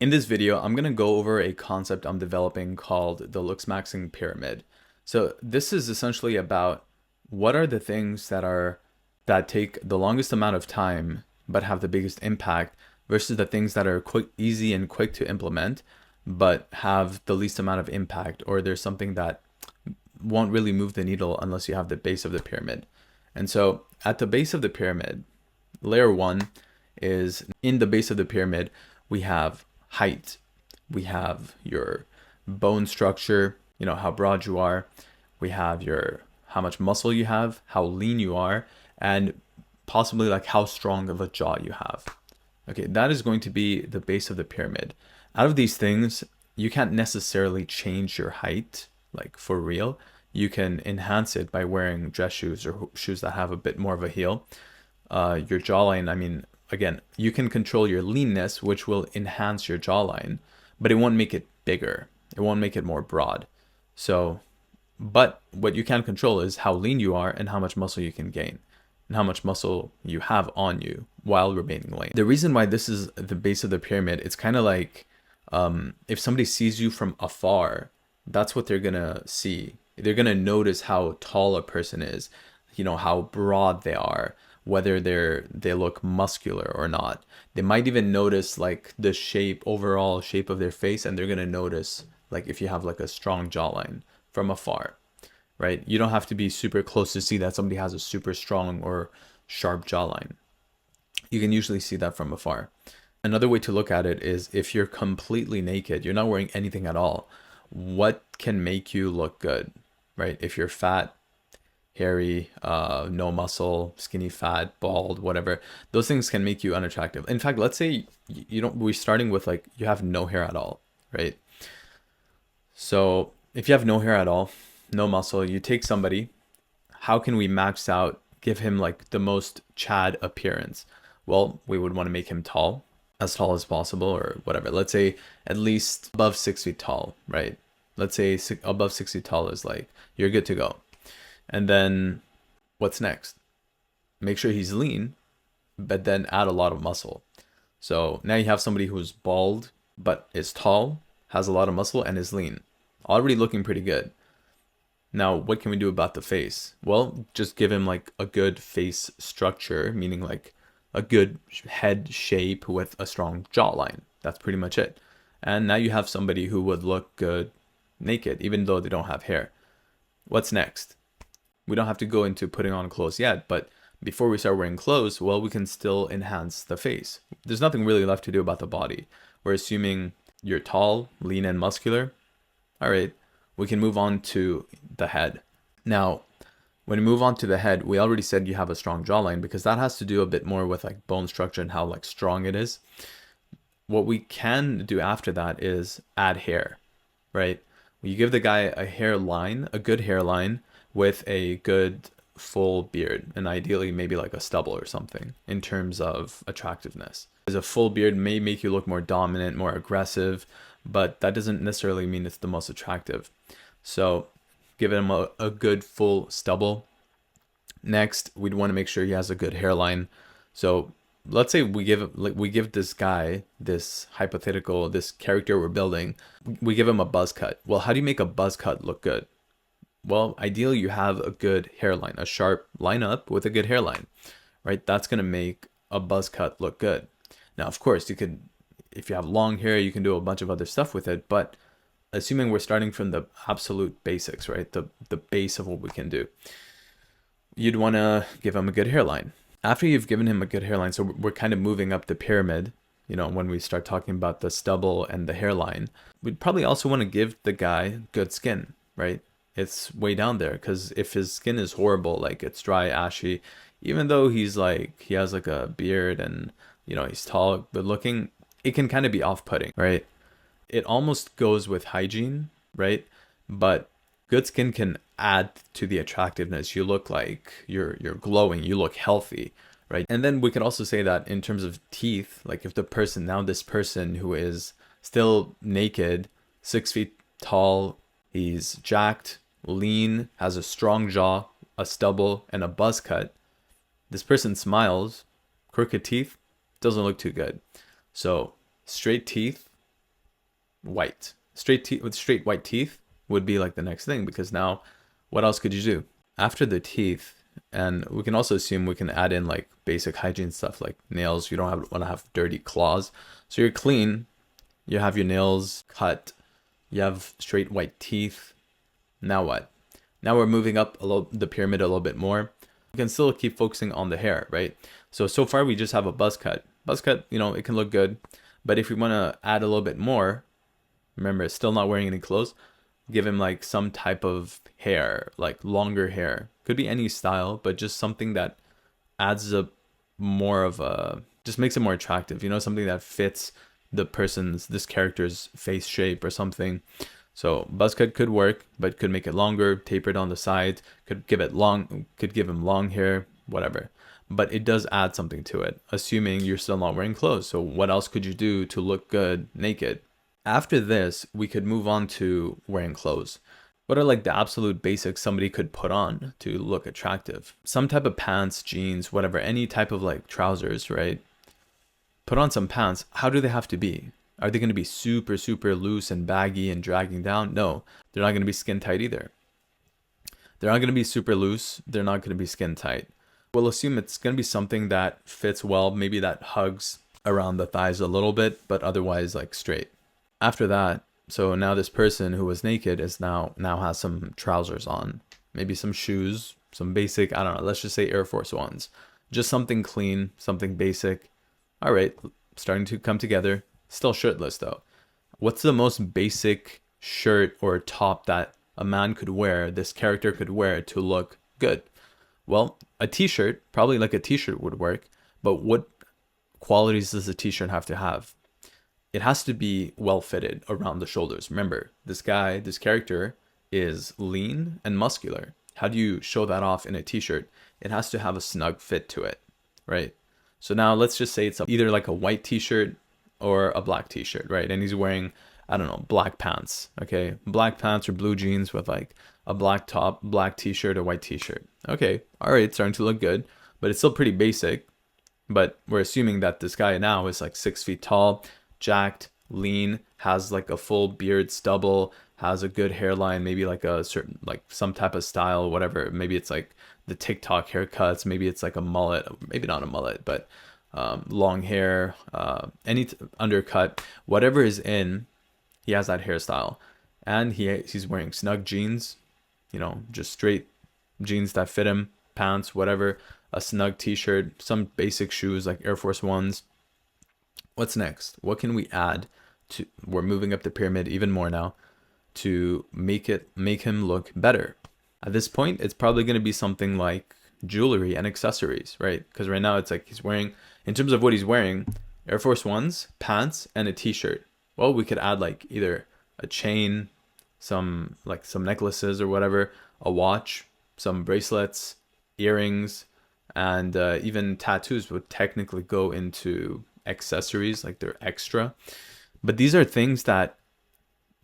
In this video, I'm going to go over a concept I'm developing called the Looksmaxing Pyramid. So this is essentially about what are the things that take the longest amount of time but have the biggest impact versus the things that are quick, easy and quick to implement but have the least amount of impact, or there's something that won't really move the needle unless you have the base of the pyramid. And so at the base of the pyramid, layer one is in the base of the pyramid, we have height, we have your bone structure, how broad you are, we have your how much muscle you have, how lean you are, and possibly like how strong of a jaw you have. Okay, that is going to be the base of the pyramid. Out of these things, you can't necessarily change your height, like for real. You can enhance it by wearing dress shoes or shoes that have a bit more of a heel. Your jawline, I mean, again, you can control your leanness, which will enhance your jawline, but it won't make it bigger. It won't make it more broad. So, but what you can control is how lean you are and how much muscle you can gain and how much muscle you have on you while remaining lean. The reason why this is the base of the pyramid, it's kind of like if somebody sees you from afar, that's what they're going to see. They're going to notice how tall a person is, how broad they are, whether they look muscular or not. They might even notice like the overall shape of their face, and they're going to notice like if you have like a strong jawline from afar, right? You don't have to be super close to see that somebody has a super strong or sharp jawline. You can usually see that from afar. Another way to look at it is if you're completely naked, you're not wearing anything at all, what can make you look good, right? If you're fat, hairy, no muscle, skinny, fat, bald, whatever, those things can make you unattractive. In fact, let's say we're starting with like you have no hair at all, right? So if you have no hair at all, no muscle, you take somebody, how can we max out, give him like the most Chad appearance? Well, we would want to make him tall, as tall as possible, or whatever. Let's say at least above 6 feet tall, right? Let's say above 6 feet tall is like, you're good to go. And then what's next? Make sure he's lean, but then add a lot of muscle. So now you have somebody who's bald, but is tall, has a lot of muscle, and is lean. Already looking pretty good. Now, what can we do about the face? Well, just give him like a good face structure, meaning like a good head shape with a strong jawline. That's pretty much it. And now you have somebody who would look good naked, even though they don't have hair. What's next? We don't have to go into putting on clothes yet, but before we start wearing clothes, well, we can still enhance the face. There's nothing really left to do about the body. We're assuming you're tall, lean, and muscular. All right, we can move on to the head. Now, when we move on to the head, we already said you have a strong jawline because that has to do a bit more with like bone structure and how like strong it is. What we can do after that is add hair, right? You give the guy a hairline, a good hairline with a good full beard, and ideally maybe like a stubble or something in terms of attractiveness. Because a full beard may make you look more dominant, more aggressive, but that doesn't necessarily mean it's the most attractive. So give him a good full stubble. Next, we'd want to make sure he has a good hairline. So let's say we give this guy, this character we're building, we give him a buzz cut. Well, how do you make a buzz cut look good? Well, ideally you have a good hairline, a sharp lineup with a good hairline, right? That's going to make a buzz cut look good. Now, of course, if you have long hair, you can do a bunch of other stuff with it, but assuming we're starting from the absolute basics, right? The base of what we can do. You'd want to give him a good hairline. After you've given him a good hairline, so we're kind of moving up the pyramid, when we start talking about the stubble and the hairline, we'd probably also want to give the guy good skin, right? It's way down there, because if his skin is horrible, like it's dry, ashy, even though he has like a beard and, he's tall, good looking, it can kind of be off-putting, right? It almost goes with hygiene, right? But good skin can add to the attractiveness. You look like you're glowing, you look healthy, right? And then we could also say that in terms of teeth, like if this person who is still naked, 6 feet tall, he's jacked, lean, has a strong jaw, a stubble, and a buzz cut. This person smiles, crooked teeth, doesn't look too good. So straight teeth, white. Straight teeth with straight white teeth would be like the next thing, because now what else could you do after the teeth? And we can also assume we can add in like basic hygiene stuff like nails. You don't want to have dirty claws, so you're clean. You have your nails cut. You have straight white teeth. Now what? Now we're moving up the pyramid a little bit more. We can still keep focusing on the hair, right? So far we just have a buzz cut. Buzz cut, you know, it can look good, but if we want to add a little bit more, remember, still not wearing any clothes, give him like some type of hair, like longer hair. Could be any style, but just something that adds up more of a, just makes it more attractive, you know, something that fits this character's face shape or something. So buzz cut could work, but could make it longer, tapered on the sides, could give him long hair, whatever. But it does add something to it, assuming you're still not wearing clothes. So what else could you do to look good naked? After this, we could move on to wearing clothes. What are like the absolute basics somebody could put on to look attractive? Some type of pants, jeans, whatever, any type of like trousers, right? Put on some pants. How do they have to be? Are they going to be super, super loose and baggy and dragging down? No, they're not going to be skin tight either. They're not going to be super loose. They're not going to be skin tight. We'll assume it's going to be something that fits well, maybe that hugs around the thighs a little bit, but otherwise like straight. After that, so now this person who was naked is now has some trousers on, maybe some shoes, some basic, I don't know, let's just say Air Force Ones. Just something clean, something basic. All right, starting to come together. Still shirtless though. What's the most basic shirt or top that a man could wear, this character could wear to look good? Well, a t-shirt, probably like a t-shirt would work, but what qualities does a t-shirt have to have? It has to be well fitted around the shoulders. Remember, this character is lean and muscular. How do you show that off in a t-shirt? It has to have a snug fit to it, right? So now let's just say it's either like a white t-shirt or a black t-shirt, right? And he's wearing, I don't know, black pants, okay? Black pants or blue jeans with like a black top, black t-shirt, or white t-shirt. Okay, all right, it's starting to look good, but it's still pretty basic. But we're assuming that this guy now is like 6 feet tall, jacked, lean, has like a full beard stubble, has a good hairline, maybe like a certain, like some type of style, whatever. Maybe it's like the TikTok haircuts, maybe it's like a mullet, maybe not a mullet, but long hair, undercut, whatever is in, he has that hairstyle. And he's wearing snug jeans, you know, just straight jeans that fit him, pants, whatever, a snug t-shirt, some basic shoes like Air Force Ones. What's next? What can we add to, we're moving up the pyramid even more now, to make him look better? At this point, it's probably going to be something like jewelry and accessories, right? Because right now it's like he's wearing, in terms of what he's wearing, Air Force Ones, pants, and a t-shirt. Well, we could add like either a chain, some necklaces or whatever, a watch, some bracelets, earrings, and even tattoos would technically go into accessories, like they're extra. But these are things that,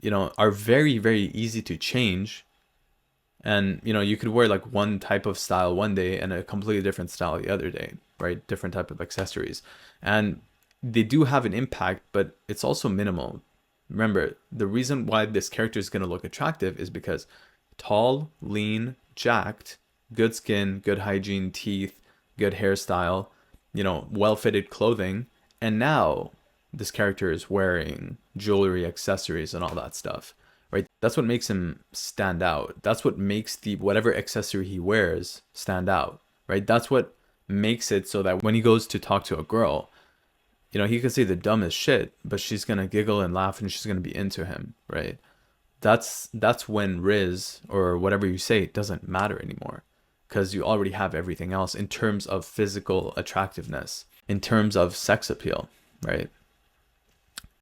you know, are very, very easy to change. And, you know, you could wear like one type of style one day and a completely different style the other day, right? Different type of accessories. And they do have an impact, but it's also minimal. Remember, the reason why this character is going to look attractive is because tall, lean, jacked, good skin, good hygiene, teeth, good hairstyle, you know, well-fitted clothing. And now this character is wearing jewelry, accessories, and all that stuff, right? That's what makes him stand out. That's what makes whatever accessory he wears stand out, right? That's what makes it so that when he goes to talk to a girl, you know, he could say the dumbest shit, but she's going to giggle and laugh and she's going to be into him, right? That's when Riz or whatever you say doesn't matter anymore, because you already have everything else in terms of physical attractiveness, in terms of sex appeal, right?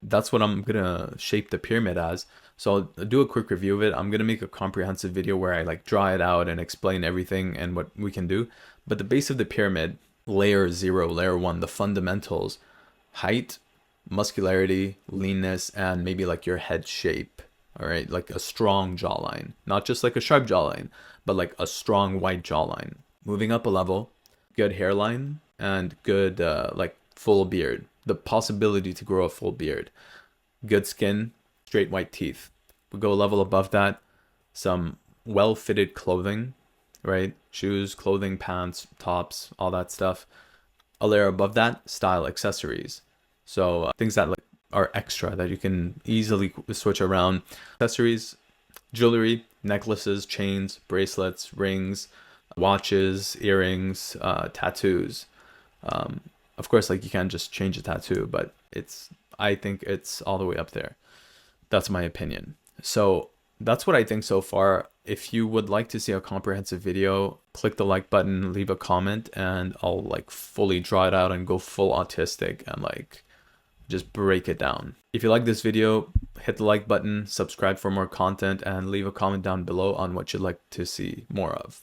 That's what I'm going to shape the pyramid as. So I'll do a quick review of it. I'm going to make a comprehensive video where I like draw it out and explain everything and what we can do. But the base of the pyramid, layer 0, layer 1, the fundamentals, height, muscularity, leanness, and maybe like your head shape. All right, like a strong jawline, not just like a sharp jawline, but like a strong white jawline. Moving up a level, good hairline and good like full beard, the possibility to grow a full beard, good skin, straight white teeth. We go a level above that, some well-fitted clothing, right? Shoes, clothing, pants, tops, all that stuff. A layer above that, style, accessories. So things that like are extra that you can easily switch around. Accessories, jewelry, necklaces, chains, bracelets, rings, watches, earrings, tattoos. Of course, like you can't just change a tattoo, but I think it's all the way up there. That's my opinion. So that's what I think so far. If you would like to see a comprehensive video, click the like button, leave a comment, and I'll like fully draw it out and go full autistic and like just break it down. If you like this video, hit the like button, subscribe for more content, and leave a comment down below on what you'd like to see more of.